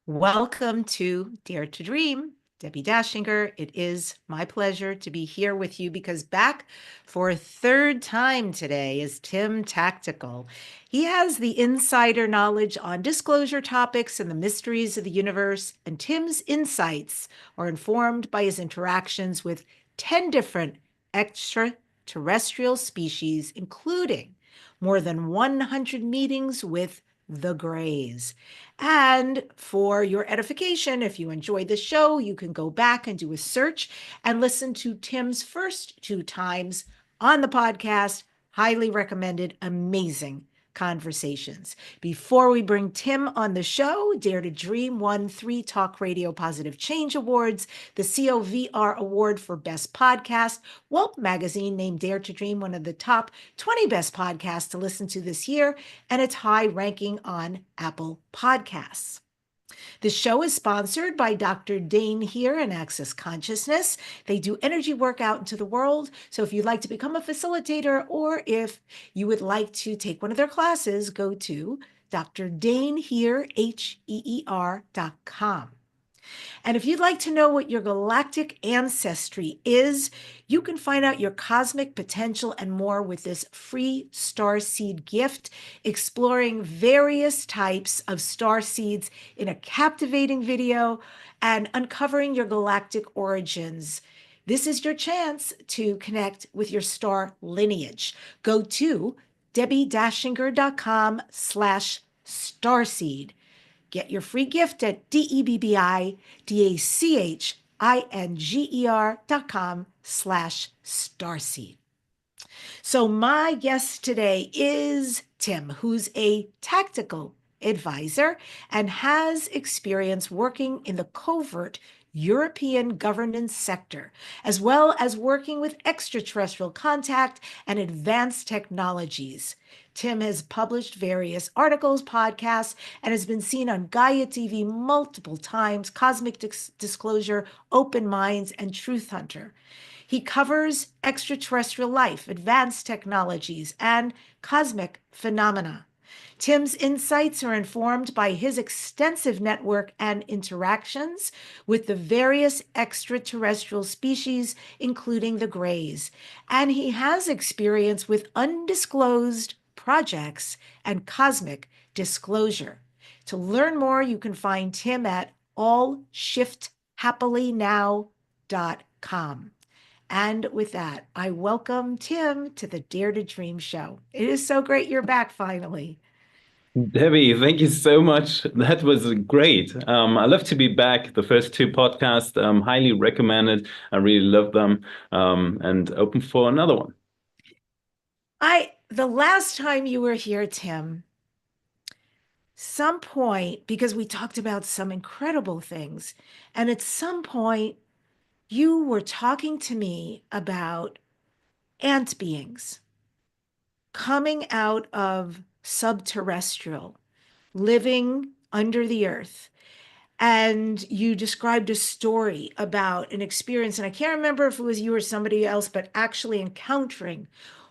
Welcome to Dare to Dream. Debbie Dachinger. It is my pleasure to be here with you because back for a third time today is Tim Tactical. He has the insider knowledge on disclosure topics and the mysteries of the universe, and Tim's insights are informed by his interactions with 10 different extraterrestrial species, including more than 100 meetings with the Greys. And for your edification, if you enjoyed the show, you can go back and do a search and listen to Tim's first two times on the podcast. Highly recommended. Amazing conversations. Before we bring Tim on the show, Dare to Dream won 3 Talk Radio Positive Change Awards, the COVR Award for Best Podcast. Welp Magazine named Dare to Dream one of the top 20 best podcasts to listen to this year, and its high ranking on Apple Podcasts. The show is sponsored by Dr. Dane here and Access Consciousness. They do energy work out into the world. So if you'd like to become a facilitator or if you would like to take one of their classes, go to drdanehere.com. And if you'd like to know what your galactic ancestry is, you can find out your cosmic potential and more with this free star seed gift, exploring various types of star seeds in a captivating video and uncovering your galactic origins. This is your chance to connect with your star lineage. Go to debbiedachinger.com/starseed. Get your free gift at DEBBIDACHINGER.com/starseed. So my guest today is Tim, who's a tactical advisor and has experience working in the covert European governance sector, as well as working with extraterrestrial contact and advanced technologies. Tim has published various articles, podcasts, and has been seen on Gaia TV multiple times, Cosmic Disclosure, Open Minds, and Truth Hunter. He covers extraterrestrial life, advanced technologies, and cosmic phenomena. Tim's insights are informed by his extensive network and interactions with the various extraterrestrial species, including the Greys, and he has experience with undisclosed projects and cosmic disclosure. To learn more, you can find Tim at allshifthappily.now.com. And with that, I welcome Tim to the Dare to Dream show. It is so great you're back finally. Debbie, thank you so much. That was great. I love to be back. The first 2 podcasts, highly recommended. I really love them, and open for another one. The last time you were here, Tim, some point, because we talked about some incredible things, and at some point you were talking to me about ant beings coming out of subterrestrial, living under the earth. And you described a story about an experience, and I can't remember if it was you or somebody else, but actually encountering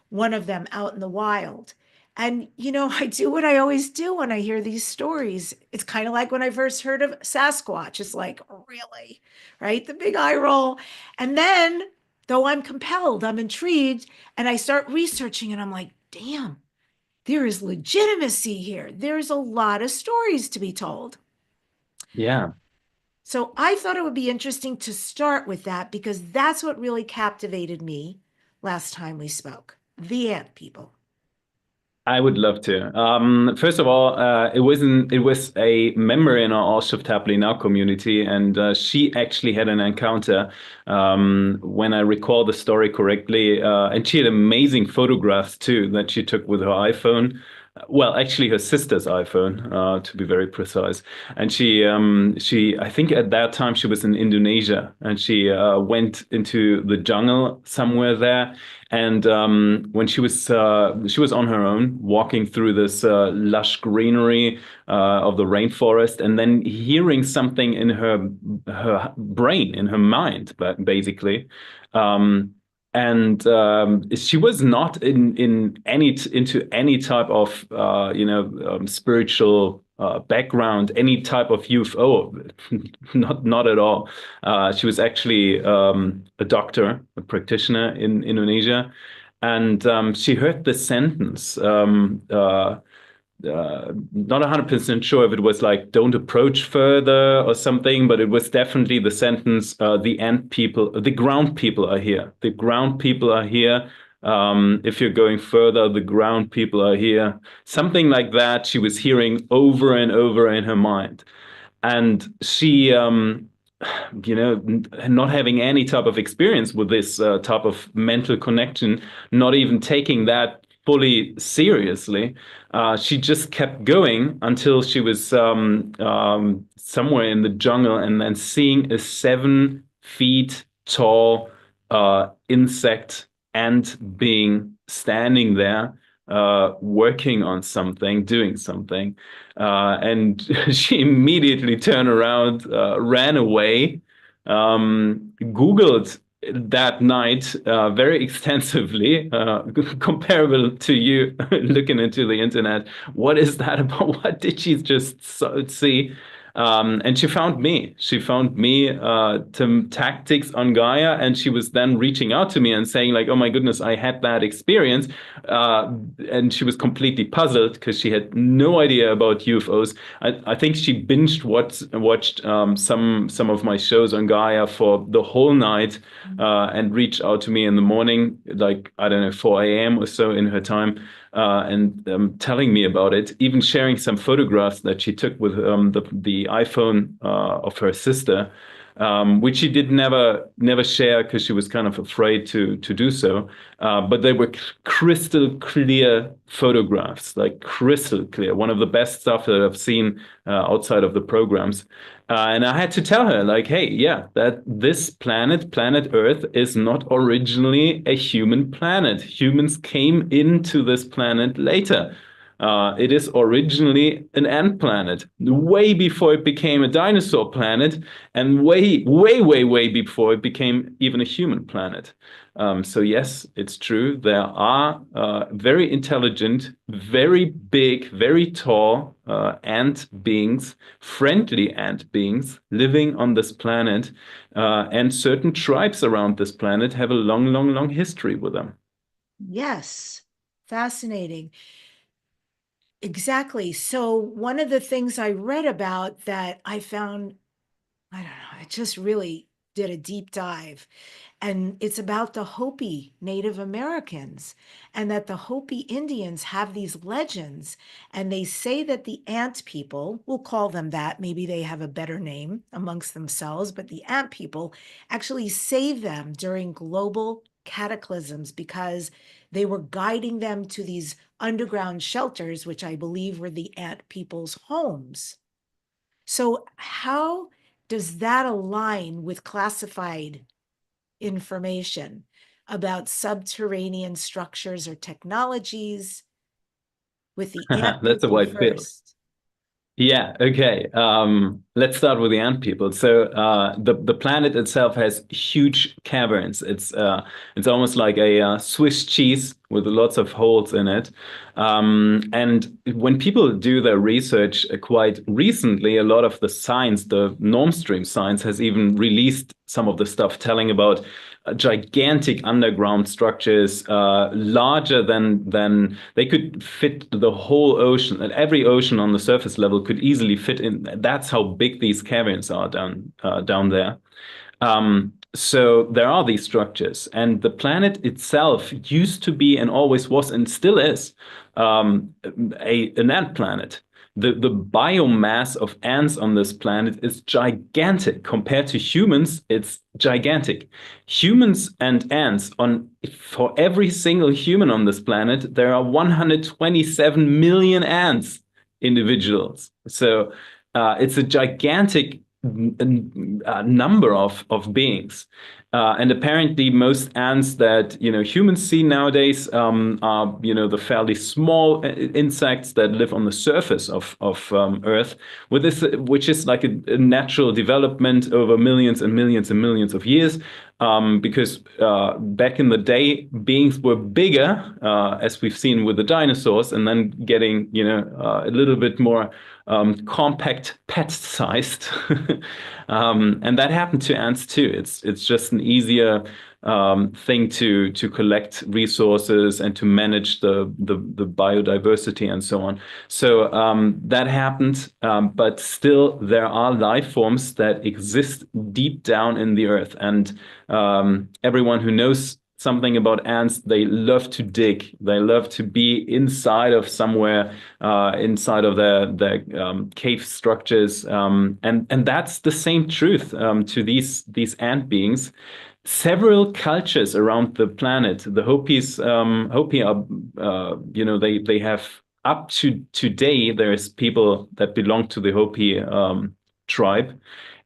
one of them out in the wild. And, I do what I always do when I hear these stories. It's kind of like when I first heard of Sasquatch. It's like, really, right? The big eye roll. And then, though I'm compelled, I'm intrigued, and I start researching, and I'm like, damn, there is legitimacy here. There's a lot of stories to be told. Yeah. So I thought it would be interesting to start with that because that's what really captivated me last time we spoke. The ant people. I would love to. First of all, it was a member in our All Shift Happily Now community, and she actually had an encounter, when I recall the story correctly, and she had amazing photographs too that she took with her iPhone. Well, actually, her sister's iPhone, to be very precise. And I think at that time she was in Indonesia, and she went into the jungle somewhere there. And when she was on her own, walking through this lush greenery of the rainforest, and then hearing something in her brain, in her mind, but basically. And she was not into any type of spiritual background, any type of UFO. Not at all. She was actually a doctor, a practitioner in Indonesia, and she heard this sentence. Not 100% sure if it was like "don't approach further" or something, but it was definitely the sentence, "the ant people, the ground people are here. The ground people are here. If you're going further, the ground people are here." Something like that she was hearing over and over in her mind. And she, not having any type of experience with this type of mental connection, not even taking that fully seriously, she just kept going until she was somewhere in the jungle and then seeing a 7 feet tall insect ant being standing there, working on something, doing something. And she immediately turned around, ran away, Googled that night very extensively, comparable to you looking into the internet. What is that about? What did she just see? And she found me. She found me, tactics on Gaia, and she was then reaching out to me and saying like, "Oh my goodness, I had that experience," and she was completely puzzled because she had no idea about UFOs. I think she binged watched some of my shows on Gaia for the whole night, and reached out to me in the morning, like I don't know, 4 a.m. or so in her time, and telling me about it, even sharing some photographs that she took with the iPhone of her sister, which she did never share because she was kind of afraid to do so. But they were crystal clear photographs, like crystal clear. One of the best stuff that I've seen outside of the programs. And I had to tell her, like, hey, yeah, that this planet Earth, is not originally a human planet. Humans came into this planet later. It is originally an ant planet, way before it became a dinosaur planet, and way before it became even a human planet. So yes, it's true. There are very intelligent, very big, very tall ant beings, friendly ant beings living on this planet, and certain tribes around this planet have a long history with them. Yes, fascinating. Exactly. So, one of the things I read about that I found, I don't know, I just really did a deep dive. And it's about the Hopi Native Americans, and that the Hopi Indians have these legends. And they say that the ant people, we'll call them that, maybe they have a better name amongst themselves, but the ant people actually save them during global cataclysms because they were guiding them to these underground shelters, which I believe were the ant people's homes. So, how does that align with classified information about subterranean structures or technologies with the ant That's a people wide field. first? Yeah, okay. Let's start with the ant people. So the planet itself has huge caverns. It's almost like a Swiss cheese with lots of holes in it. And when people do their research, quite recently, a lot of the science, the normstream science, has even released some of the stuff telling about gigantic underground structures, larger than they could fit the whole ocean. And every ocean on the surface level could easily fit in. That's how big these caverns are down there. So there are these structures, and the planet itself used to be and always was and still is an ant planet. The biomass of ants on this planet is gigantic. Compared to humans, it's gigantic. Humans and ants, for every single human on this planet, there are 127 million ants individuals. So it's a gigantic number of beings. And apparently, most ants that humans see nowadays are the fairly small insects that live on the surface of Earth, which is like a natural development over millions and millions and millions of years. because back in the day, beings were bigger, as we've seen with the dinosaurs, and then getting, a little bit more compact, pet-sized. And that happened to ants too. It's just an easier thing to collect resources and to manage the biodiversity and so on. So that happened, but still there are life forms that exist deep down in the earth. And everyone who knows something about ants, they love to dig. They love to be inside of somewhere, inside of their cave structures, and that's the same truth to these ant beings. Several cultures around the planet, the Hopi are, they have up to today. There's people that belong to the Hopi tribe,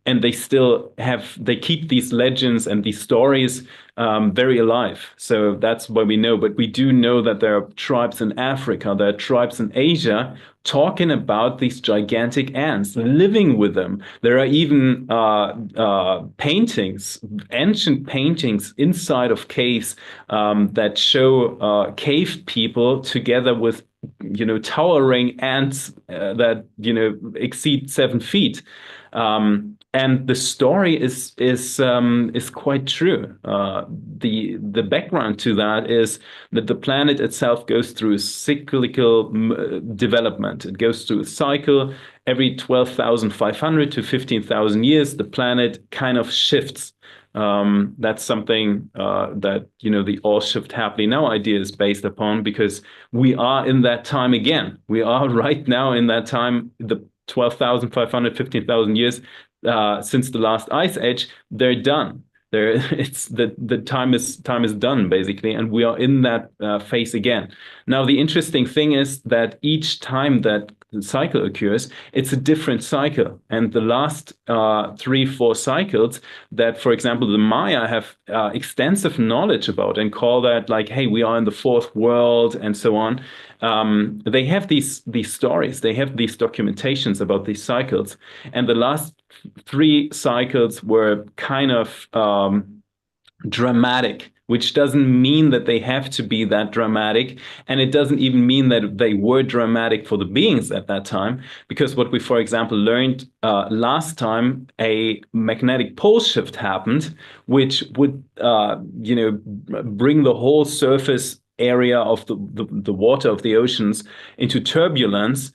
and they keep these legends and these stories very alive. So that's what we know. But we do know that there are tribes in Africa, there are tribes in Asia talking about these gigantic ants, living with them. There are even paintings, ancient paintings inside of caves that show cave people together with towering ants that exceed 7 feet. And the story is quite true. The background to that is that the planet itself goes through a cyclical development. It goes through a cycle every 12,500 to 15,000 years. The planet kind of shifts. That's something that the all shift happily now idea is based upon, because we are in that time again. We are right now in that time, the 12,500, 15,000 years since the last ice age. They're done. It's the time is done basically, and we are in that phase again. Now, the interesting thing is that each time that the cycle occurs, it's a different cycle, and the last 3, 4 cycles that, for example, the Maya have extensive knowledge about and call that like, hey, we are in the fourth world and so on. They have these stories, they have these documentations about these cycles, and the last 3 cycles were kind of dramatic, which doesn't mean that they have to be that dramatic. And it doesn't even mean that they were dramatic for the beings at that time, because what we, for example, learned last time, a magnetic pole shift happened, which would, bring the whole surface area of the water of the oceans into turbulence,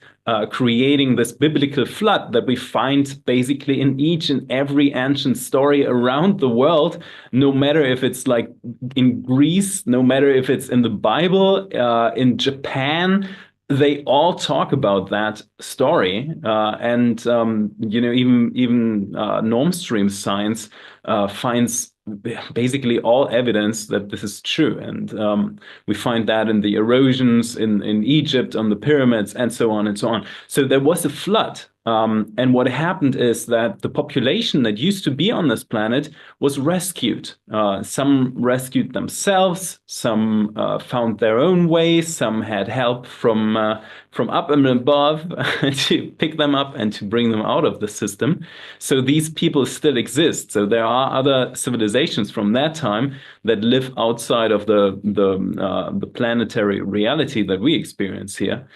creating this biblical flood that we find basically in each and every ancient story around the world, no matter if it's like in Greece, no matter if it's in the Bible, in Japan. They all talk about that story, and even normstream science finds basically all evidence that this is true. And we find that in the erosions in Egypt, on the pyramids, and so on and so on. So there was a flood. And what happened is that the population that used to be on this planet was rescued. Some rescued themselves, some found their own way, some had help from up and above to pick them up and to bring them out of the system. So these people still exist. So there are other civilizations from that time that live outside of the planetary reality that we experience here.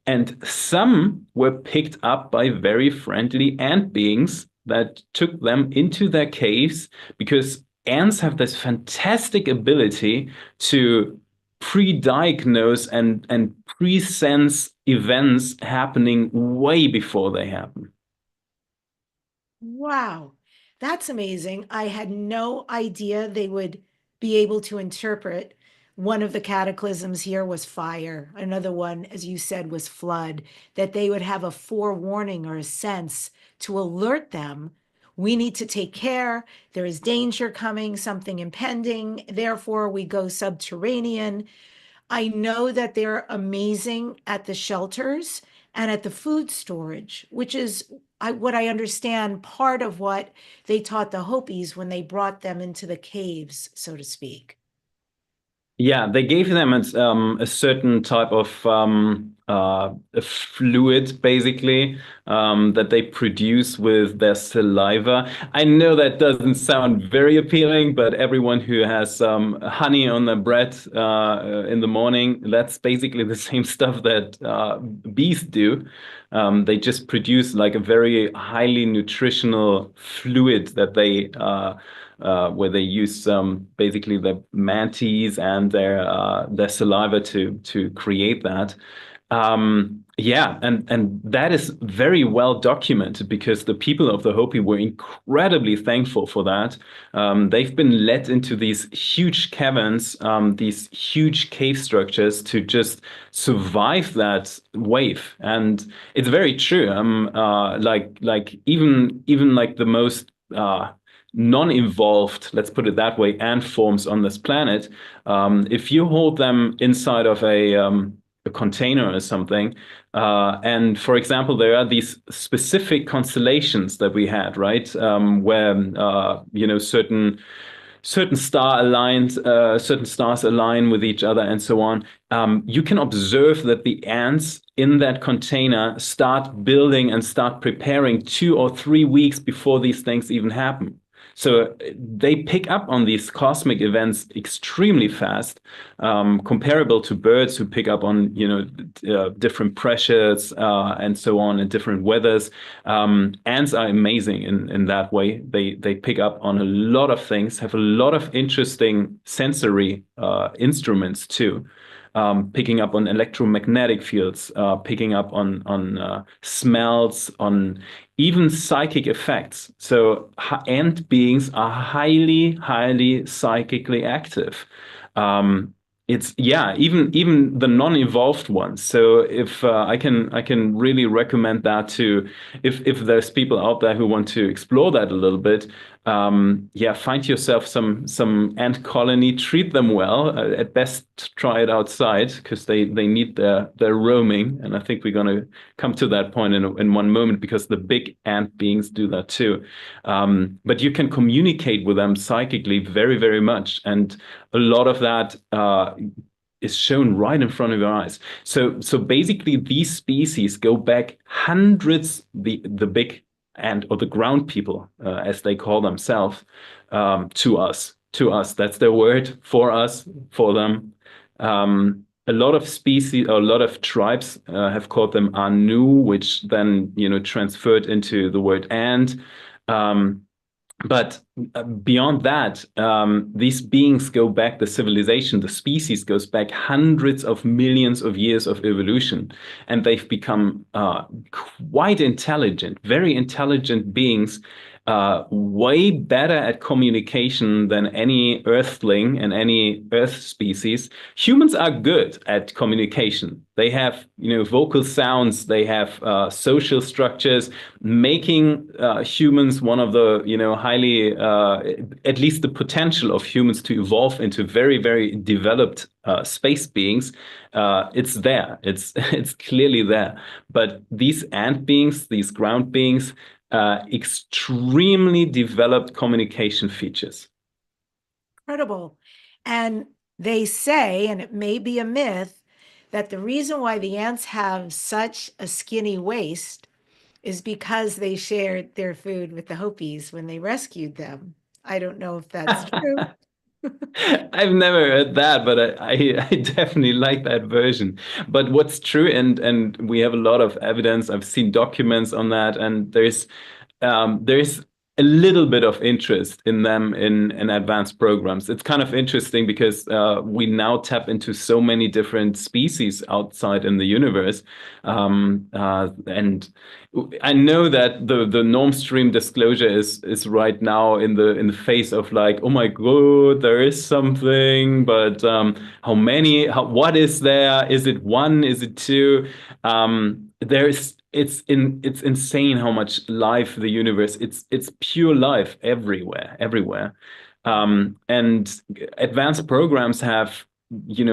And some were picked up by very friendly ant beings that took them into their caves, because ants have this fantastic ability to pre-diagnose and pre-sense events happening way before they happen. Wow, that's amazing. I had no idea they would be able to interpret. One of the cataclysms here was fire. Another one, as you said, was flood, that they would have a forewarning or a sense to alert them. We need to take care. There is danger coming, something impending. Therefore, we go subterranean. I know that they're amazing at the shelters and at the food storage, which is what I understand part of what they taught the Hopis when they brought them into the caves, so to speak. Yeah, they gave them a certain type of a fluid, basically, that they produce with their saliva. I know that doesn't sound very appealing, but everyone who has honey on their bread in the morning, that's basically the same stuff that bees do. They just produce like a very highly nutritional fluid that they where they use basically the manatees and their saliva to create that. Yeah, and that is very well documented because the people of the Hopi were incredibly thankful for that. They've been led into these huge caverns, these huge cave structures to just survive that wave, and it's very true. Like even like the most non-evolved, let's put it that way, ant forms on this planet, if you hold them inside of a container or something, and for example, there are these specific constellations that we had, right, where certain certain stars align with each other and so on. You can observe that the ants in that container start building and start preparing 2 or 3 weeks before these things even happen. So they pick up on these cosmic events extremely fast, comparable to birds who pick up on, different pressures and so on, and different weathers. Ants are amazing in that way. They pick up on a lot of things, have a lot of interesting sensory instruments too. Picking up on electromagnetic fields, picking up on smells, on even psychic effects. So ant beings are highly, highly psychically active. Um, it's yeah, even the non-evolved ones. So if I can really recommend that to if there's people out there who want to explore that a little bit. Yeah, find yourself some ant colony, treat them well. At best, try it outside because they need their roaming. And I think we're gonna come to that point in one moment because the big ant beings do that too. But you can communicate with them psychically very, very much, and a lot of that is shown right in front of your eyes. So basically, these species go back hundreds. The big ant or the ground people, as they call themselves, to us. To us, that's their word for us, for them. A lot of species, or a lot of tribes have called them Anu, which then transferred into the word ant. Um, but beyond that, these beings go back, the civilization, the species goes back hundreds of millions of years of evolution. And they've become quite intelligent, very intelligent beings, way better at communication than any earthling and any earth species. Humans are good at communication. They have, vocal sounds, they have social structures, making humans one of the, highly, at least the potential of humans to evolve into very, very developed space beings. It's there. It's clearly there. But these ant beings, these ground beings, extremely developed communication features. Incredible. And they say, and it may be a myth, that the reason why the ants have such a skinny waist is because they shared their food with the Hopis when they rescued them. I don't know if that's true. I've never heard that, but I definitely like that version. But what's true, and we have a lot of evidence. I've seen documents on that, and there's a little bit of interest in them in advanced programs. It's kind of interesting because we now tap into so many different species outside in the universe, and I know that the norm stream disclosure is right now in the face of like, oh my God, there is something, but how many? What is there? Is it one? Is it two? There's it's insane how much life the universe. It's pure life everywhere, everywhere. And advanced programs have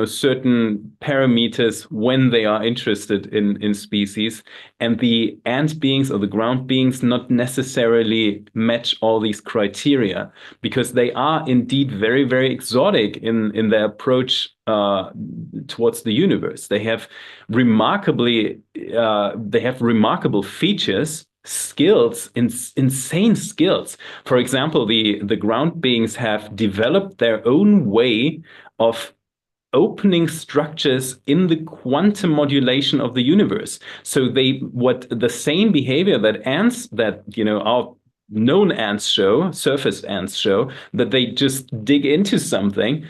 certain parameters when they are interested in species, and the ant beings or the ground beings not necessarily match all these criteria because they are indeed very, very exotic in their approach towards the universe. They have remarkable features, skills, insane skills. For example, the ground beings have developed their own way of opening structures in the quantum modulation of the universe. So what the same behavior that ants, that, our known ants show, surface ants show, that they just dig into something.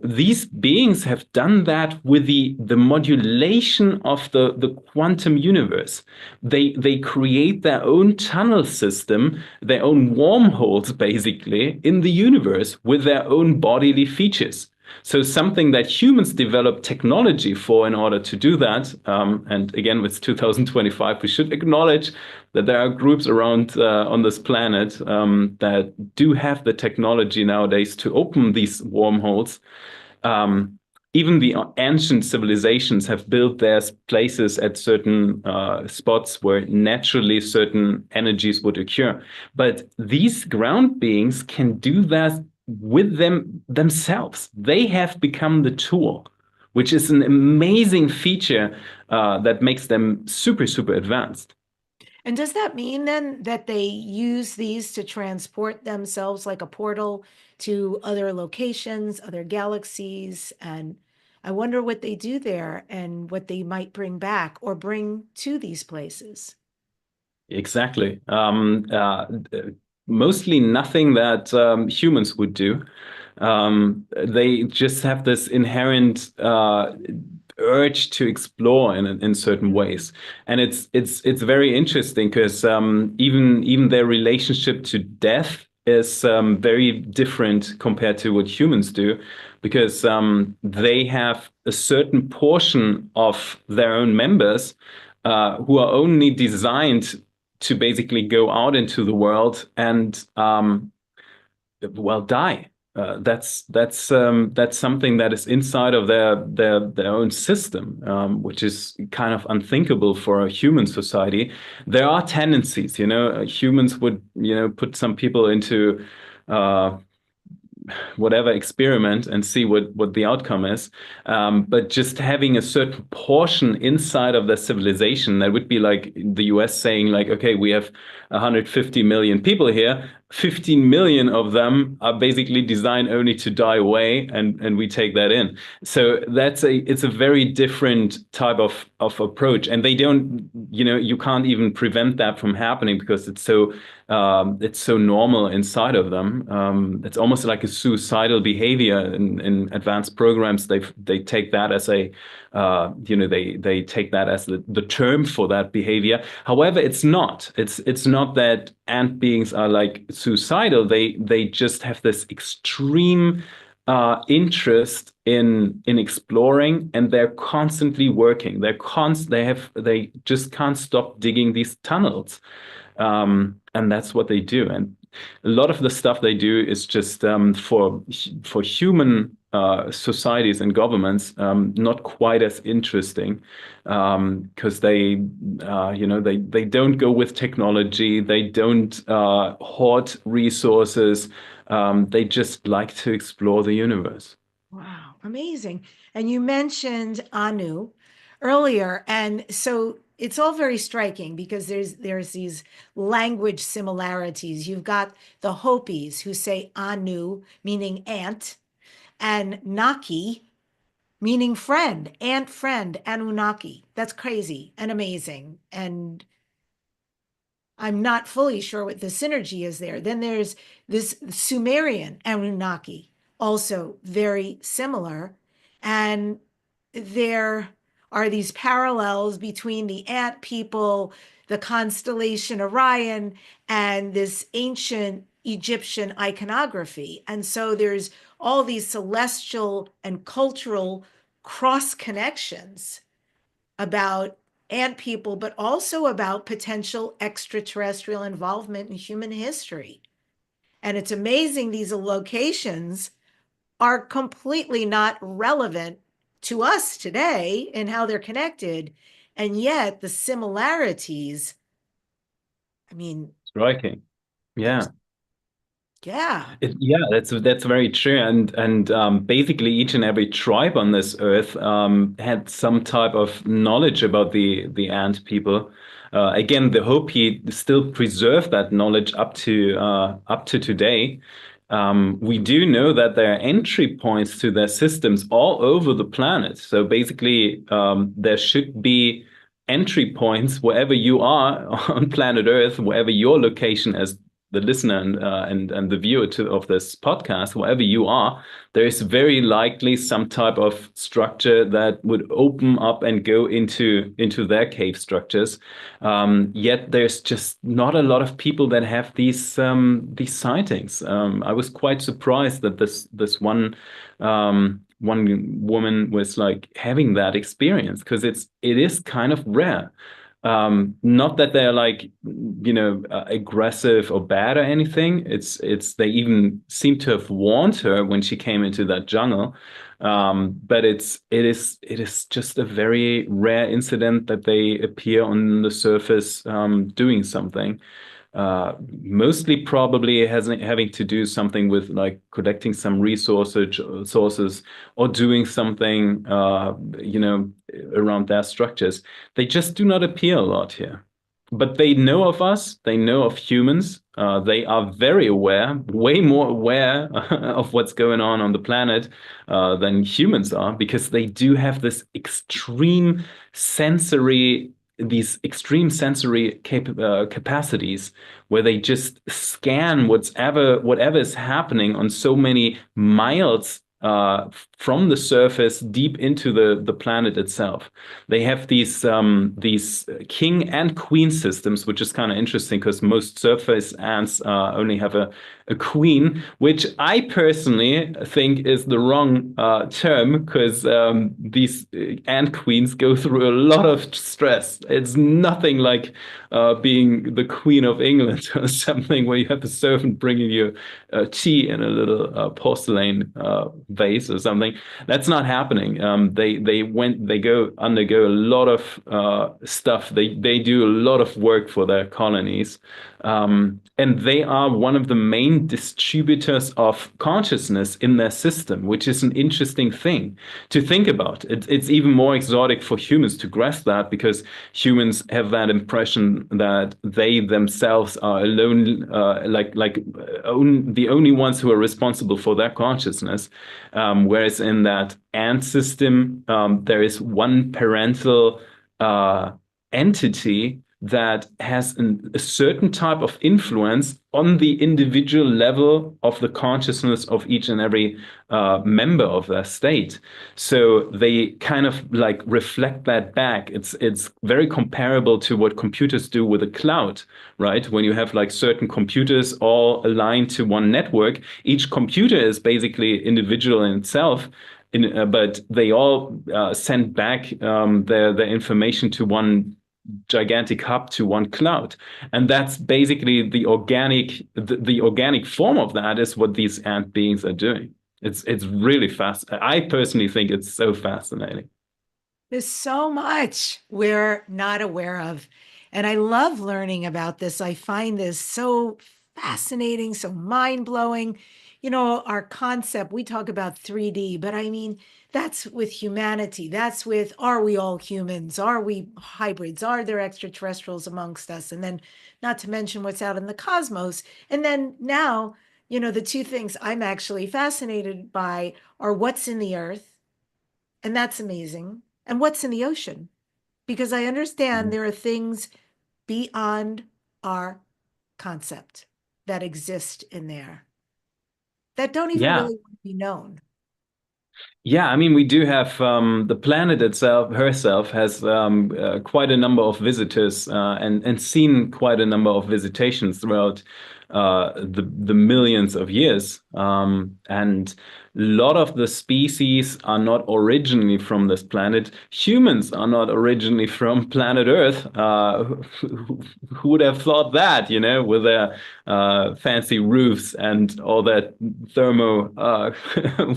These beings have done that with the modulation of the quantum universe. They create their own tunnel system, their own wormholes, basically, in the universe with their own bodily features. So something that humans develop technology for in order to do that. And again, with 2025, we should acknowledge that there are groups around on this planet that do have the technology nowadays to open these wormholes. Um, Even the ancient civilizations have built their places at certain spots where naturally certain energies would occur. But these ground beings can do that with themselves. They have become the tool, which is an amazing feature that makes them super, super advanced. And does that mean then that they use these to transport themselves like a portal to other locations, other galaxies? And I wonder what they do there and what they might bring back or bring to these places. Exactly. Mostly nothing that humans would do. They just have this inherent urge to explore in certain ways, and it's very interesting because even their relationship to death is very different compared to what humans do, because they have a certain portion of their own members who are only designed to basically go out into the world and well, die. That's something that is inside of their own system, which is kind of unthinkable for a human society. There are tendencies, humans would, put some people into uh, whatever experiment and see what the outcome is. But just having a certain portion inside of the civilization, that would be like the US saying like, okay, we have 150 million people here. 15 million of them are basically designed only to die away, and we take that in. So it's a very different type of approach. And they don't, you can't even prevent that from happening because it's so normal inside of them. It's almost like a suicidal behavior in advanced programs. They take that as they take that as the term for that behavior. However, it's not. It's not that ant beings are like suicidal. They just have this extreme interest in exploring, and they're constantly working. They just can't stop digging these tunnels. And that's what they do. And a lot of the stuff they do is just for human societies and governments, not quite as interesting, because they don't go with technology, they don't hoard resources, they just like to explore the universe. Wow, amazing. And you mentioned Anu earlier, and so it's all very striking because there's these language similarities. You've got the Hopis who say Anu, meaning ant, and Naki, meaning friend, ant friend, Anunnaki. That's crazy and amazing. And I'm not fully sure what the synergy is there. Then there's this Sumerian Anunnaki, also very similar. And there are these parallels between the ant people, the constellation Orion, and this ancient Egyptian iconography. And so there's all these celestial and cultural cross connections about ant people, but also about potential extraterrestrial involvement in human history. And it's amazing these locations are completely not relevant to us today and how they're connected. And yet the similarities, I mean, Striking. there's, Yeah. yeah, Yeah, that's very true, and basically each and every tribe on this earth had some type of knowledge about the ant people. Again, the Hopi still preserve that knowledge up to today. We do know that there are entry points to their systems all over the planet. So basically, there should be entry points wherever you are on planet Earth, wherever your location as the listener and the viewer of this podcast, wherever you are, there is very likely some type of structure that would open up and go into their cave structures. Yet there's just not a lot of people that have these sightings. I was quite surprised that this one woman was like having that experience because it is kind of rare. Not that they're like, aggressive or bad or anything. It's they even seem to have warned her when she came into that jungle. But it is just a very rare incident that they appear on the surface doing something. Mostly probably has having to do something with like collecting some sources or doing something around their structures. They just do not appear a lot here. But they know of us, they know of humans. They are very aware, way more aware of what's going on the planet than humans are, because they do have sensory, these extreme sensory capacities where they just scan whatever is happening on so many miles from the surface deep into the planet itself. They have these king and queen systems, which is kind of interesting because most surface ants only have a queen, which I personally think is the wrong term because these ant queens go through a lot of stress. It's nothing like being the Queen of England or something where you have a servant bringing you tea in a little porcelain vase or something. That's not happening. They go undergo a lot of stuff. They do a lot of work for their colonies, and they are one of the main distributors of consciousness in their system, which is an interesting thing to think about. It's even more exotic for humans to grasp that because humans have that impression that they themselves are alone, the only ones who are responsible for their consciousness. Whereas in that ant system, there is one parental entity that has a certain type of influence on the individual level of the consciousness of each and every member of their state. So they kind of like reflect that back. It's very comparable to what computers do with a cloud, right? When you have like certain computers all aligned to one network, each computer is basically individual in itself. But they all send back their information to one gigantic hub, to one cloud, and that's basically the organic form of that is what these ant beings are doing. It's really fast. I personally think it's so fascinating. there's so much we're not aware of. And I love learning about this. I find this so fascinating, so mind blowing. Our concept, we talk about 3D, but I mean, that's with humanity. That's with, are we all humans? Are we hybrids? Are there extraterrestrials amongst us? And then, not to mention what's out in the cosmos. And then now, the two things I'm actually fascinated by are what's in the earth, and that's amazing, and what's in the ocean, because I understand there are things beyond our concept that exist in there that don't even Yeah. really want to be known. Yeah, I mean, we do have the planet itself, herself, has quite a number of visitors and seen quite a number of visitations throughout the millions of years. And a lot of the species are not originally from this planet. Humans are not originally from planet Earth. Who would have thought that, with their fancy roofs and all that thermo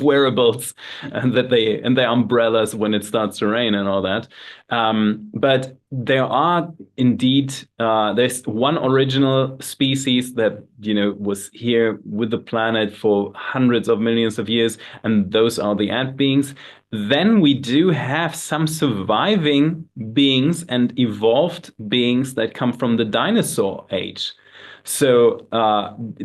wearables and their umbrellas when it starts to rain and all that. But there are indeed there's one original species that was here with the planet for hundreds of millions of years, and those are the ant beings. Then we do have some surviving beings and evolved beings that come from the dinosaur age. So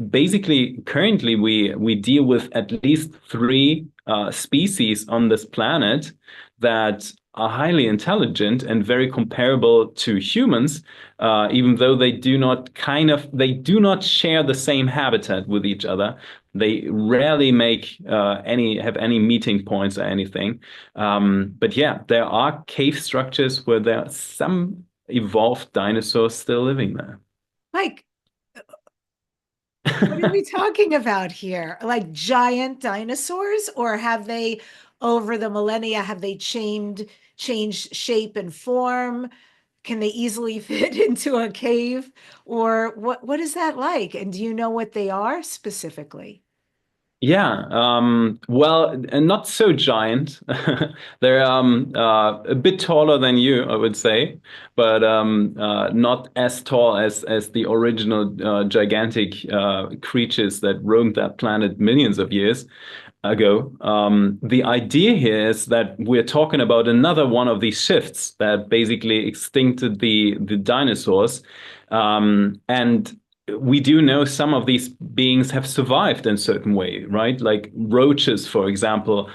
basically, currently we deal with at least three species on this planet that are highly intelligent and very comparable to humans, even though they do not share the same habitat with each other. They rarely have any meeting points or anything. But yeah, there are cave structures where there are some evolved dinosaurs still living there. Like, what are we talking about here? Like giant dinosaurs, or have they, over the millennia, have they changed shape and form? Can they easily fit into a cave? Or what is that like? And do you know what they are specifically? Yeah, well, and not so giant. They're a bit taller than you, I would say, but not as tall as the original gigantic creatures that roamed that planet millions of years ago. The idea here is that we're talking about another one of these shifts that basically extincted the dinosaurs, and we do know some of these beings have survived in certain way, right? Like roaches, for example,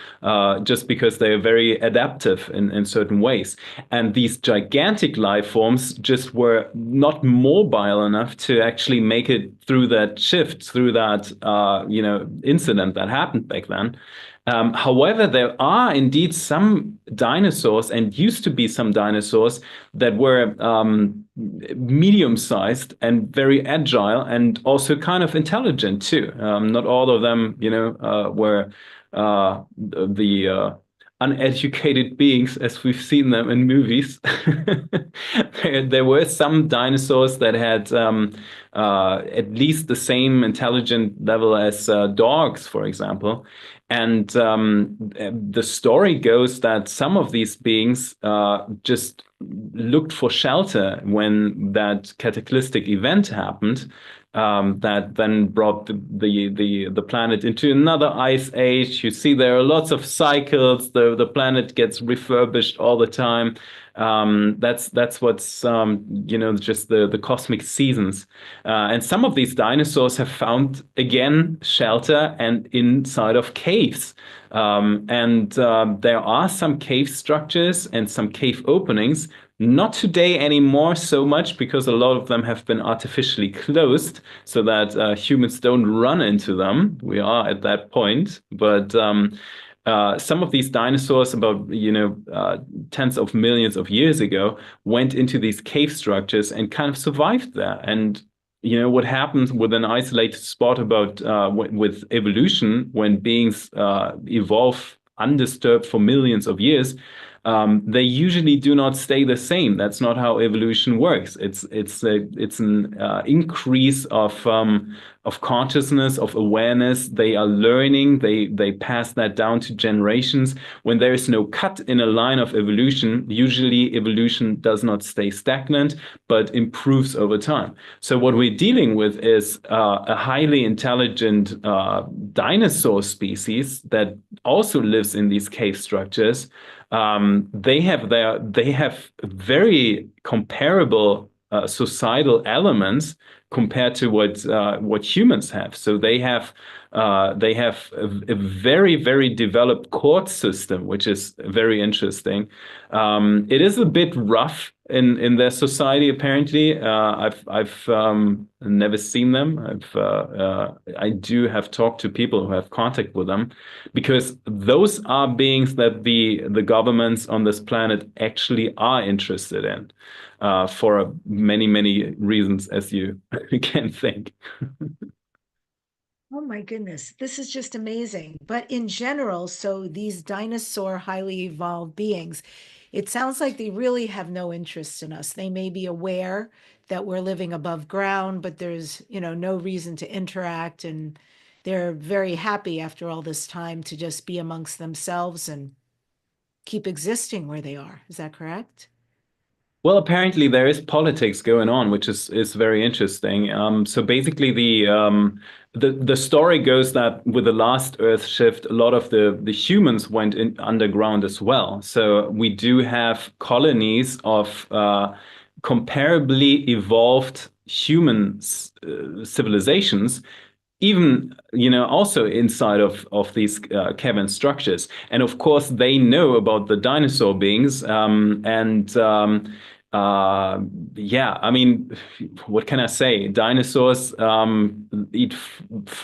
just because they are very adaptive in certain ways. And these gigantic life forms just were not mobile enough to actually make it through that shift, through that incident that happened back then. However, there are indeed some dinosaurs, and used to be some dinosaurs that were medium-sized and very agile, and also kind of intelligent too. Not all of them, were the uneducated beings as we've seen them in movies. There were some dinosaurs that had at least the same intelligent level as dogs, for example. And the story goes that some of these beings just looked for shelter when that cataclysmic event happened, that then brought the planet into another ice age. You see, there are lots of cycles. The planet gets refurbished all the time. That's what's just the cosmic seasons. And some of these dinosaurs have found again shelter and inside of caves. And there are some cave structures and some cave openings. Not today anymore so much, because a lot of them have been artificially closed so that humans don't run into them. We are at that point, but some of these dinosaurs, about tens of millions of years ago, went into these cave structures and kind of survived there. And what happens with an isolated spot about with evolution, when beings evolve undisturbed for millions of years, they usually do not stay the same. That's not how evolution works. It's an increase of consciousness, of awareness. They are learning. They pass that down to generations. When there is no cut in a line of evolution, usually evolution does not stay stagnant, but improves over time. So what we're dealing with is a highly intelligent dinosaur species that also lives in these cave structures. They have very comparable societal elements compared to what humans have. So they have a very developed court system, which is very interesting. It is a bit rough in their society. Apparently, I've never seen them. I do have talked to people who have contact with them, because those are beings that the governments on this planet actually are interested in, for many reasons, as you can think. Oh my goodness, this is just amazing. But in general, so these dinosaur highly evolved beings, it sounds like they really have no interest in us. They may be aware that we're living above ground, but there's, no reason to interact. And they're very happy after all this time to just be amongst themselves and keep existing where they are. Is that correct? Well, apparently there is politics going on, which is very interesting. So basically, the story goes that with the last Earth shift, a lot of the humans went in underground as well. So we do have colonies of comparably evolved human civilizations, even also inside of these cavern structures. And of course they know about the dinosaur beings, and yeah, I mean, what can I say? Dinosaurs eat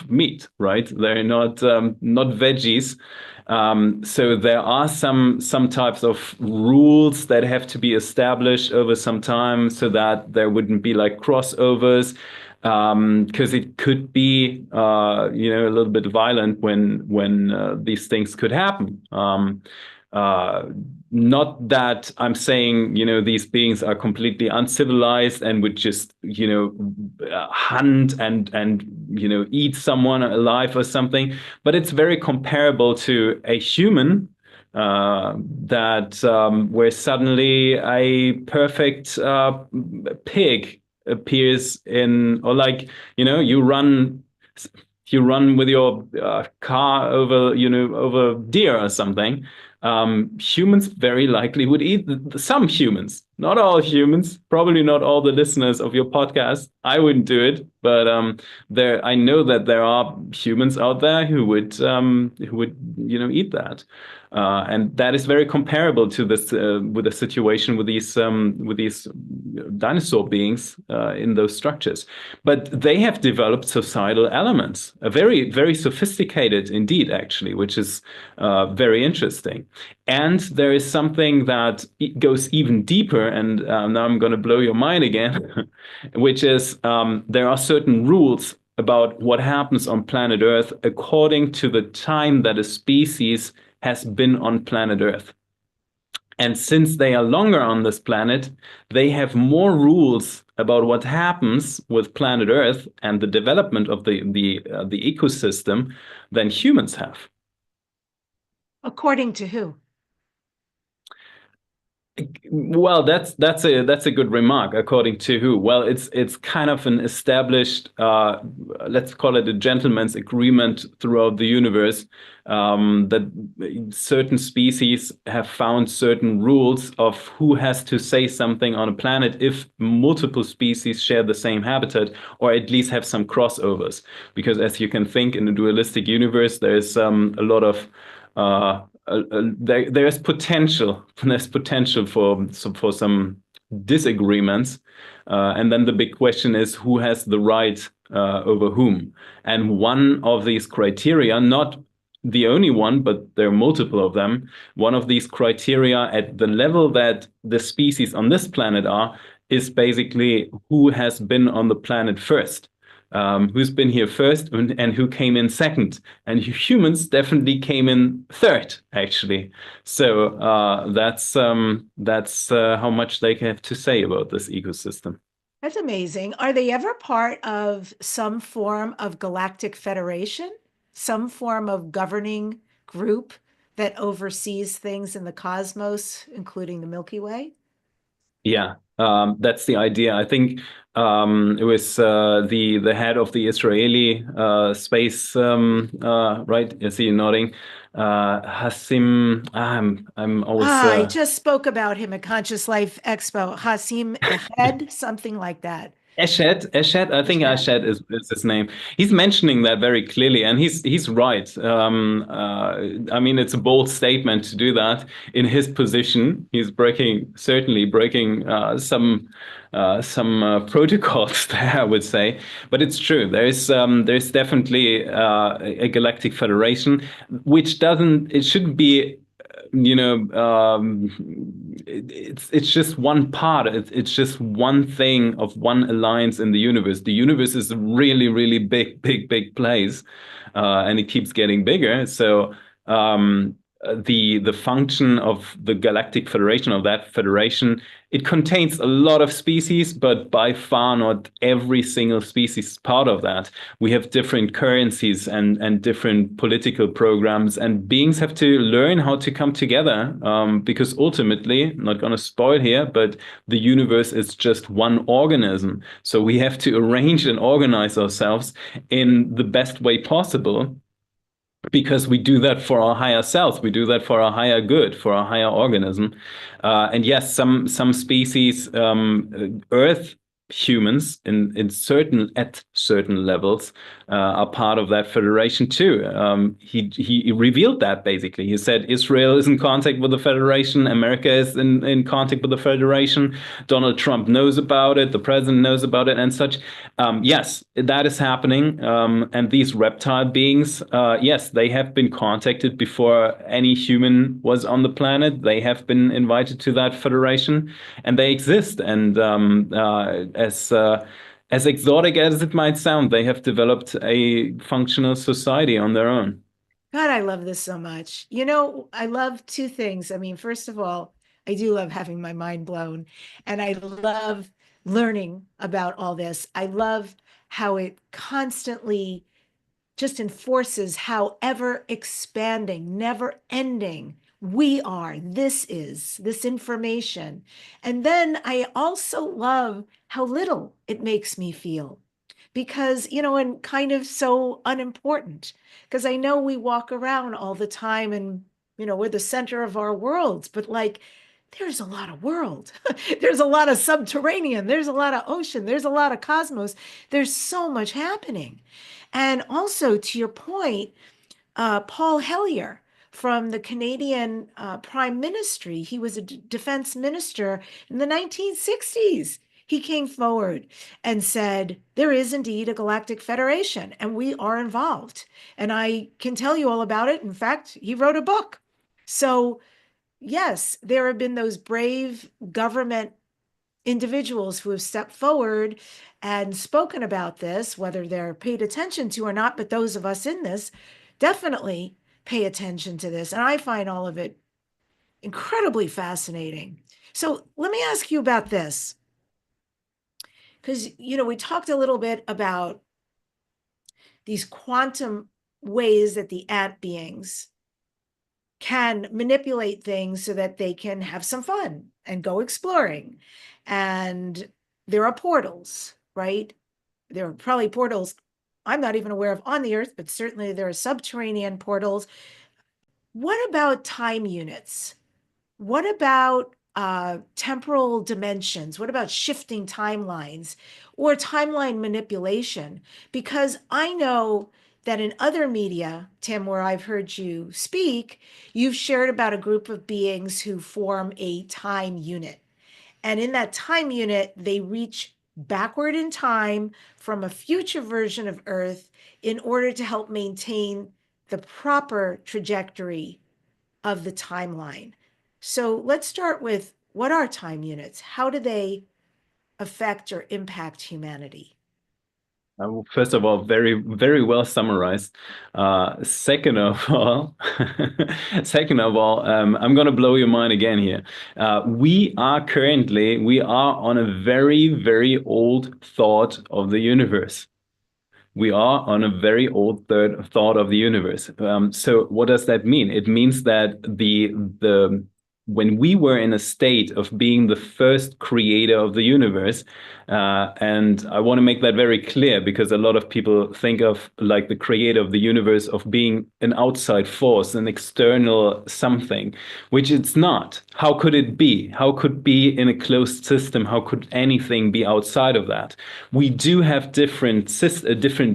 meat, right? They're not veggies. So there are some types of rules that have to be established over some time so that there wouldn't be like crossovers, because it could be a little bit violent when these things could happen. Uh, Not that I'm saying, these beings are completely uncivilized and would just, hunt and eat someone alive or something, but it's very comparable to a human, that where suddenly a perfect pig appears in, or like, you run with your car over, over deer or something. Humans very likely would eat some humans, not all humans, probably not all the listeners of your podcast. I wouldn't do it, but I know that there are humans out there who would eat that. And that is very comparable to this, with the situation with these dinosaur beings in those structures. But they have developed societal elements, a very sophisticated indeed, actually, which is very interesting. And there is something that goes even deeper, and now I'm going to blow your mind again, which is, there are certain rules about what happens on planet Earth according to the time that a species has been on planet Earth. And since they are longer on this planet, they have more rules about what happens with planet Earth and the development of the ecosystem than humans have. According to who? Well, that's a good remark. According to who? Well, it's kind of an established, let's call it a gentleman's agreement throughout the universe, that certain species have found certain rules of who has to say something on a planet if multiple species share the same habitat, or at least have some crossovers. Because as you can think, in a dualistic universe, there is a lot of there's potential. There's potential for some disagreements, and then the big question is who has the right over whom. And one of these criteria, not the only one, but there are multiple of them. One of these criteria at the level that the species on this planet are is basically who has been on the planet first. Who's been here first, and who came in second. And humans definitely came in third, actually. So that's how much they have to say about this ecosystem. That's amazing. Are they ever part of some form of galactic federation? Some form of governing group that oversees things in the cosmos, including the Milky Way? Yeah, that's the idea. I think it was the head of the Israeli space, right? I see you nodding. Hassim. I'm always. I just spoke about him at Conscious Life Expo. Hasim Ahed, something like that. Eshed, I think Eshed. Eshed is his name. He's mentioning that very clearly, and he's right. I mean, it's a bold statement to do that in his position. He's certainly breaking some protocols there, I would say. But it's true. There's definitely a galactic federation, which doesn't. It shouldn't be it's just one part. It's just one thing of one alliance in the universe. The universe is a really, really big, big, big place, and it keeps getting bigger. So the function of the Galactic Federation, of that federation, it contains a lot of species, but by far not every single species is part of that. We have different currencies and different political programs, and beings have to learn how to come together, because ultimately, I'm not going to spoil here, but the universe is just one organism. So we have to arrange and organize ourselves in the best way possible, because we do that for our higher self, we do that for our higher good, for our higher organism. And yes, some species, Earth humans at certain levels, are part of that federation too. He revealed that basically. He said Israel is in contact with the federation, America is in contact with the federation, Donald Trump knows about it, the president knows about it, and such. Yes, that is happening. And these reptile beings, yes, they have been contacted before any human was on the planet. They have been invited to that federation, and they exist. And as exotic as it might sound, they have developed a functional society on their own. God, I love this so much. I love two things. I mean, first of all, I do love having my mind blown, and I love learning about all this. I love how it constantly just enforces how ever expanding, never ending we are. This information. And then I also love how little it makes me feel because, and kind of so unimportant. Because I know we walk around all the time and, we're the center of our worlds, but like, there's a lot of world. There's a lot of subterranean. There's a lot of ocean. There's a lot of cosmos. There's so much happening. And also, to your point, Paul Hellyer from the Canadian Prime Ministry, he was a defense minister in the 1960s. He came forward and said, there is indeed a galactic federation, and we are involved. And I can tell you all about it. In fact, he wrote a book. So, yes, there have been those brave government individuals who have stepped forward and spoken about this, whether they're paid attention to or not, but those of us in this definitely pay attention to this. And I find all of it incredibly fascinating. So let me ask you about this. Because, we talked a little bit about these quantum ways that the ant beings can manipulate things so that they can have some fun and go exploring. And there are portals, right? There are probably portals I'm not even aware of on the Earth, but certainly there are subterranean portals. What about time units? What about temporal dimensions? What about shifting timelines or timeline manipulation? Because I know that in other media, Tim, where I've heard you speak, you've shared about a group of beings who form a time unit. And in that time unit, they reach backward in time from a future version of Earth in order to help maintain the proper trajectory of the timeline. So let's start with, what are time units? How do they affect or impact humanity? First of all, very, very well summarized. Second of all, I'm going to blow your mind again here. We are on a very, very old thought of the universe. We are on a very old thought of the universe. So what does that mean? It means that the when we were in a state of being the first creator of the universe. And I want to make that very clear because a lot of people think of like the creator of the universe of being an outside force, an external something, which it's not. How could it be? How could be in a closed system? How could anything be outside of that? We do have different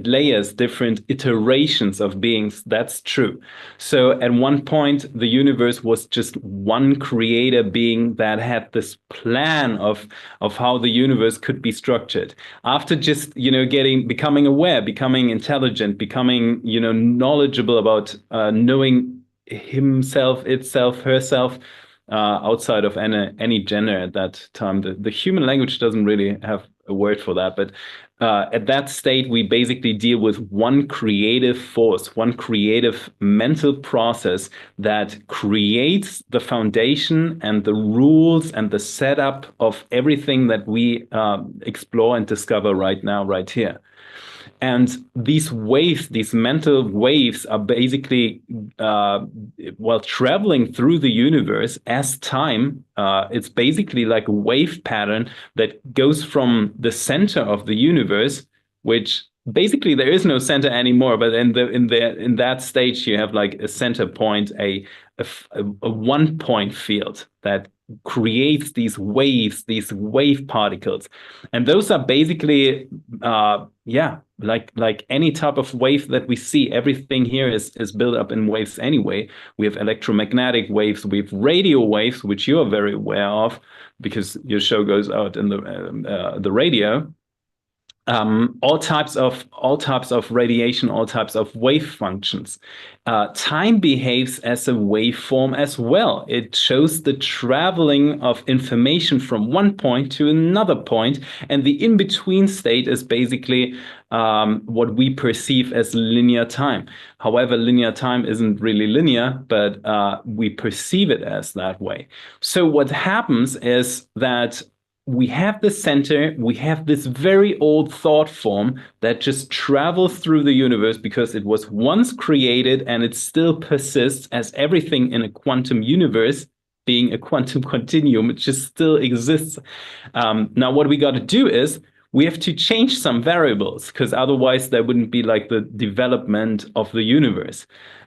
layers, different iterations of beings. That's true. So at one point, the universe was just one creator being that had this plan of how the universe could be structured. After just, becoming aware, becoming intelligent, becoming, knowledgeable about knowing himself, itself, herself, outside of any gender at that time. The human language doesn't really have a word for that, but at that state, we basically deal with one creative force, one creative mental process that creates the foundation and the rules and the setup of everything that we explore and discover right now, right here. And these waves, these mental waves, are basically, while traveling through the universe as time, it's basically like a wave pattern that goes from the center of the universe, which basically there is no center anymore. But in that stage, you have like a center point, a one point field that creates these waves, these wave particles, and those are basically, like any type of wave that we see. Everything here is built up in waves anyway. We have electromagnetic waves, we have radio waves, which you are very aware of because your show goes out in the radio. All types of radiation, all types of wave functions. Time behaves as a waveform as well. It shows the traveling of information from one point to another point, and the in-between state is basically what we perceive as linear time. However, linear time isn't really linear, but we perceive it as that way. So what happens is that we have the center, we have this very old thought form that just travels through the universe because it was once created and it still persists as everything in a quantum universe, being a quantum continuum. It just still exists. Now, what we got to do is we have to change some variables because otherwise there wouldn't be like the development of the universe.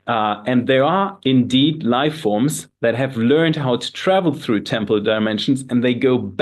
And there are indeed life forms that have learned how to travel through temporal dimensions, and they go back